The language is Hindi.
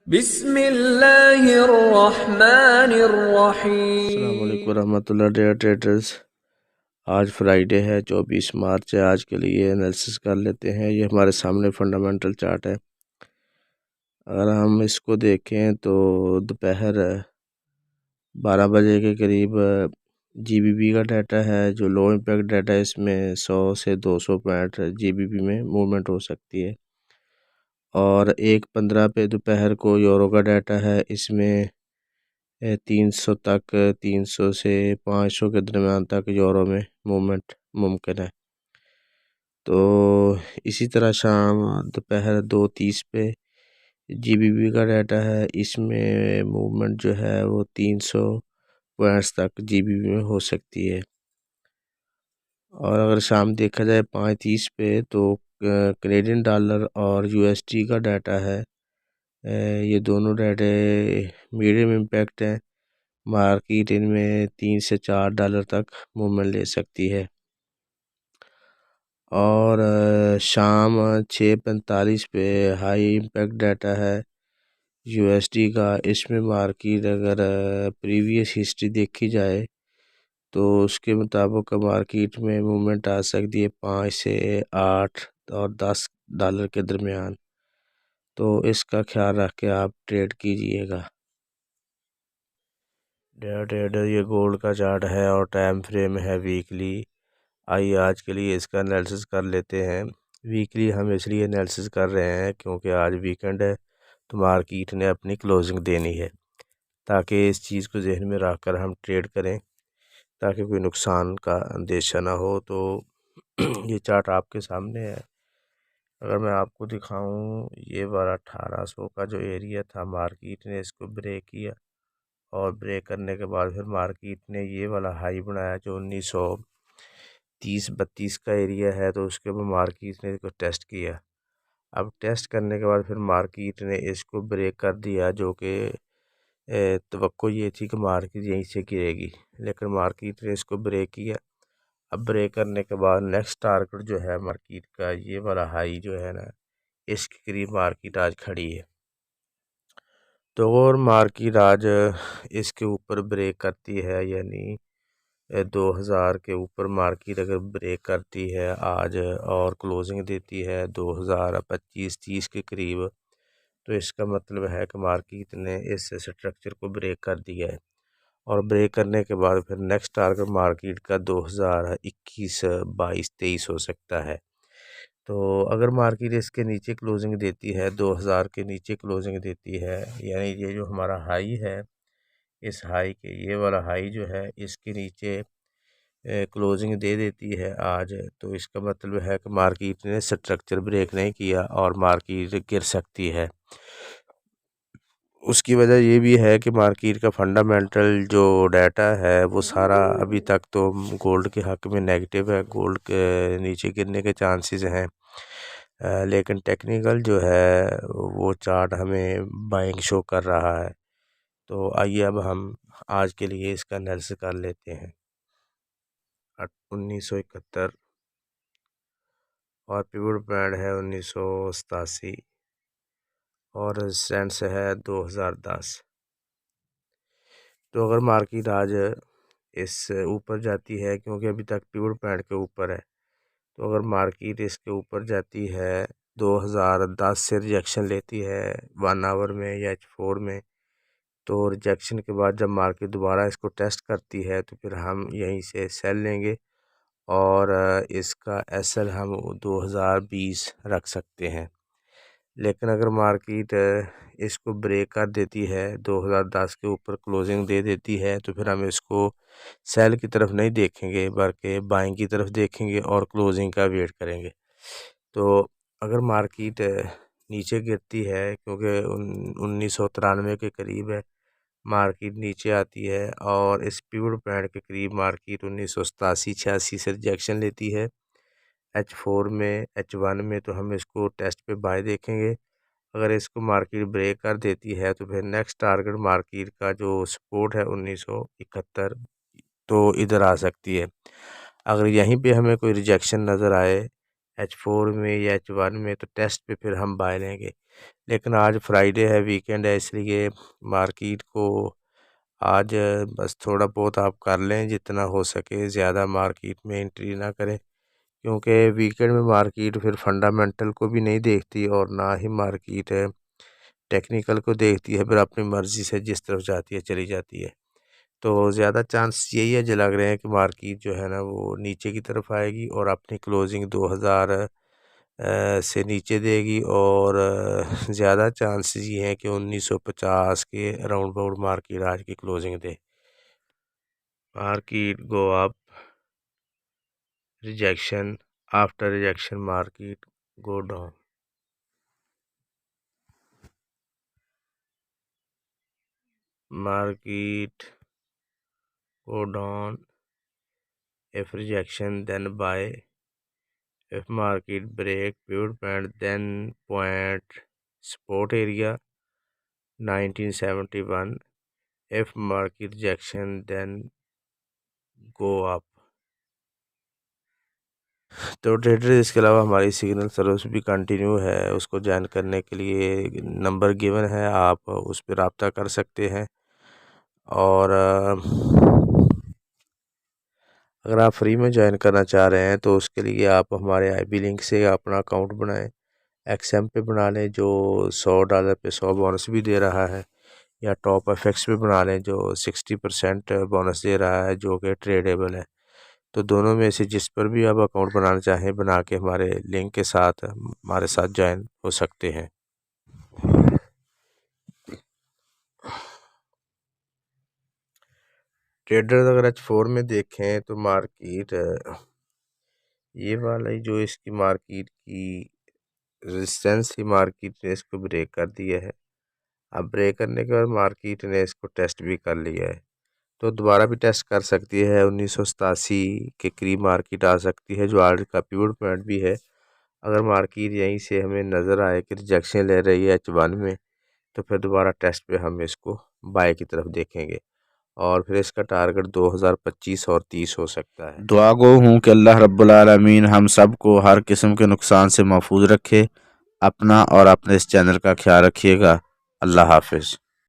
अस्सलाम बिस्मिल्लाहिर्रहमानिर्रहीम। वालेकुम रहमतुल्लाह डेयर ट्रेडर्स। आज फ्राइडे है, 24 मार्च है। आज के लिए एनालिसिस कर लेते हैं। ये हमारे सामने फंडामेंटल चार्ट है। अगर हम इसको देखें तो दोपहर 12 बजे के करीब जीबीपी का डाटा है, जो लो इम्पैक्ट डाटा है। इसमें 100 से 200 पॉइंट जीबीपी में मूवमेंट हो सकती है। और 1:15 पे दोपहर को यूरो का डाटा है। इसमें 300 तक, 300 से 500 के दरमियान तक यूरो में मूवमेंट मुमकिन है। तो इसी तरह शाम दोपहर 2:30 पे जीबीपी का डाटा है। इसमें मूवमेंट जो है वो 300 पॉइंट्स तक जीबीपी में हो सकती है। और अगर शाम देखा जाए 5:30 पे तो कनेडियन डॉलर और यूएसडी का डाटा है। ये दोनों डाटे मीडियम इम्पैक्ट हैं। मार्केट इनमें $3 से $4 तक मूवमेंट ले सकती है। और शाम 6:45 पे हाई इम्पैक्ट डाटा है यूएसडी का। इसमें मार्केट अगर प्रीवियस हिस्ट्री देखी जाए तो उसके मुताबिक मार्केट में मूवमेंट आ सकती है 5 से 8 और $10 के दरमियान। तो इसका ख्याल रख के आप ट्रेड कीजिएगा। डेयर ट्रेडर, ये गोल्ड का चार्ट है और टाइम फ्रेम है वीकली। आइए आज के लिए इसका एनालिसिस कर लेते हैं। वीकली हम इसलिए एनालिसिस कर रहे हैं क्योंकि आज वीकेंड है, तो मार्केट ने अपनी क्लोजिंग देनी है, ताकि इस चीज़ को जहन में रखकर हम ट्रेड करें, ताकि कोई नुकसान का अंदेशा ना हो। तो ये चार्ट आपके सामने है। अगर मैं आपको दिखाऊं, ये वाला 1800 का जो एरिया था, मार्केट ने इसको ब्रेक किया और ब्रेक करने के बाद फिर मार्केट ने ये वाला हाई बनाया जो 1930-32 का एरिया है। तो उसके बाद मार्केट ने इसको टेस्ट किया। अब टेस्ट करने के बाद फिर मार्केट ने इसको ब्रेक कर दिया, जो कि तवक्को ये थी कि मार्केट यहीं से गिरेगी, लेकिन मार्केट ने इसको ब्रेक किया। अब ब्रेक करने के बाद नेक्स्ट टारगेट जो है मार्केट का, ये वाला हाई जो है ना, इसके करीब मार्केट आज खड़ी है। तो और मार्केट आज इसके ऊपर ब्रेक करती है, यानी 2000 के ऊपर मार्केट अगर ब्रेक करती है आज और क्लोजिंग देती है 2025-30 के करीब, तो इसका मतलब है कि मार्केट ने इस स्ट्रक्चर को ब्रेक कर दिया है। और ब्रेक करने के बाद फिर नेक्स्ट टारगेट मार्केट का 2021, 22, 23 हो सकता है। तो अगर मार्केट इसके नीचे क्लोजिंग देती है, 2000 के नीचे क्लोजिंग देती है, यानी ये जो हमारा हाई है, इस हाई के ये वाला हाई जो है इसके नीचे क्लोजिंग दे देती है आज, तो इसका मतलब है कि मार्केट ने स्ट्रक्चर ब्रेक नहीं किया और मार्केट गिर सकती है। उसकी वजह ये भी है कि मार्केट का फंडामेंटल जो डाटा है वो सारा अभी तक तो गोल्ड के हक़ में नेगेटिव है। गोल्ड के नीचे गिरने के चांसेस हैं, लेकिन टेक्निकल जो है वो चार्ट हमें बाइंग शो कर रहा है। तो आइए अब हम आज के लिए इसका एनालिसिस कर लेते हैं। 1971 और पिवट बैंड है 1987 और रेजिस्टेंस है 2010। तो अगर मार्केट आज इस ऊपर जाती है, क्योंकि अभी तक पिवट बैंड के ऊपर है, तो अगर मार्केट इसके ऊपर जाती है 2010 से रिजेक्शन लेती है 1 आवर में या H4 में, तो रिजेक्शन के बाद जब मार्केट दोबारा इसको टेस्ट करती है तो फिर हम यहीं से सेल लेंगे और इसका एसएल हम 2020 रख सकते हैं। लेकिन अगर मार्केट इसको ब्रेक कर देती है, 2010 के ऊपर क्लोजिंग दे देती है, तो फिर हम इसको सेल की तरफ नहीं देखेंगे बल्कि बाइंग की तरफ देखेंगे और क्लोजिंग का वेट करेंगे। तो अगर मार्केट नीचे गिरती है, क्योंकि 1993 के करीब है, मार्केट नीचे आती है और इस पिवट पॉइंट के करीब मार्केट 1987-86 से रिजेक्शन लेती है H4 में, H1 में, तो हम इसको टेस्ट पे बाय देखेंगे। अगर इसको मार्केट ब्रेक कर देती है तो फिर नेक्स्ट टारगेट मार्केट का जो सपोर्ट है 1971, तो इधर आ सकती है। अगर यहीं पे हमें कोई रिजेक्शन नज़र आए H4 में या H1 में, तो टेस्ट पे फिर हम बाय लेंगे। लेकिन आज फ्राइडे है, वीकेंड है, इसलिए मार्केट को आज बस थोड़ा बहुत आप कर लें, जितना हो सके ज़्यादा मार्केट में एंट्री ना करें, क्योंकि वीकेंड में मार्केट फिर फंडामेंटल को भी नहीं देखती और ना ही मार्केट टेक्निकल को देखती है, फिर अपनी मर्ज़ी से जिस तरफ जाती है चली जाती है। तो ज़्यादा चांस यही है जो लग रहे हैं कि मार्केट जो है ना वो नीचे की तरफ आएगी और अपनी क्लोजिंग 2000 से नीचे देगी, और ज़्यादा चांसेस ये हैं कि 1950 के अराउंड अबाउट मार्केट आज की क्लोजिंग दे। Market go up, rejection, after rejection market go down. Market go down, if rejection then buy, if market break pivot point then point support area 1971, if market rejection then go up. तो ट्रेडर इसके अलावा हमारी सिग्नल सर्विस भी कंटिन्यू है, उसको ज्वाइन करने के लिए नंबर गिवन है, आप उस पर रब्ता कर सकते हैं। और अगर आप फ्री में ज्वाइन करना चाह रहे हैं तो उसके लिए आप हमारे IB लिंक से अपना अकाउंट बनाएं, XM पे बना लें जो $100 पे 100 बोनस भी दे रहा है, या टॉप FX पे बना लें जो 60% बोनस दे रहा है जो कि ट्रेडेबल है। तो दोनों में से जिस पर भी आप अकाउंट बनाना चाहें बना के हमारे लिंक के साथ हमारे साथ ज्वाइन हो सकते हैं। ट्रेडर्स अगर H4 में देखें तो मार्केट ये वाला ही जो इसकी मार्केट की रेजिस्टेंस थी, मार्केट ने इसको ब्रेक कर दिया है। अब ब्रेक करने के बाद मार्केट ने इसको टेस्ट भी कर लिया है, तो दोबारा भी टेस्ट कर सकती है। 1987 के करीब मार्केट आ सकती है जो आज का पिवट पॉइंट भी है। अगर मार्केट यहीं से हमें नज़र आए कि रिजेक्शन ले रही है H1 में, तो फिर दोबारा टेस्ट पे हम इसको बाय की तरफ देखेंगे, और फिर इसका टारगेट 2025 और 30 हो सकता है। दुआ गो हूँ कि अल्लाह रब्बुल आलमीन हम सब को हर किस्म के नुकसान से महफूज रखे। अपना और अपने इस चैनल का ख्याल रखिएगा। अल्लाह हाफिज़।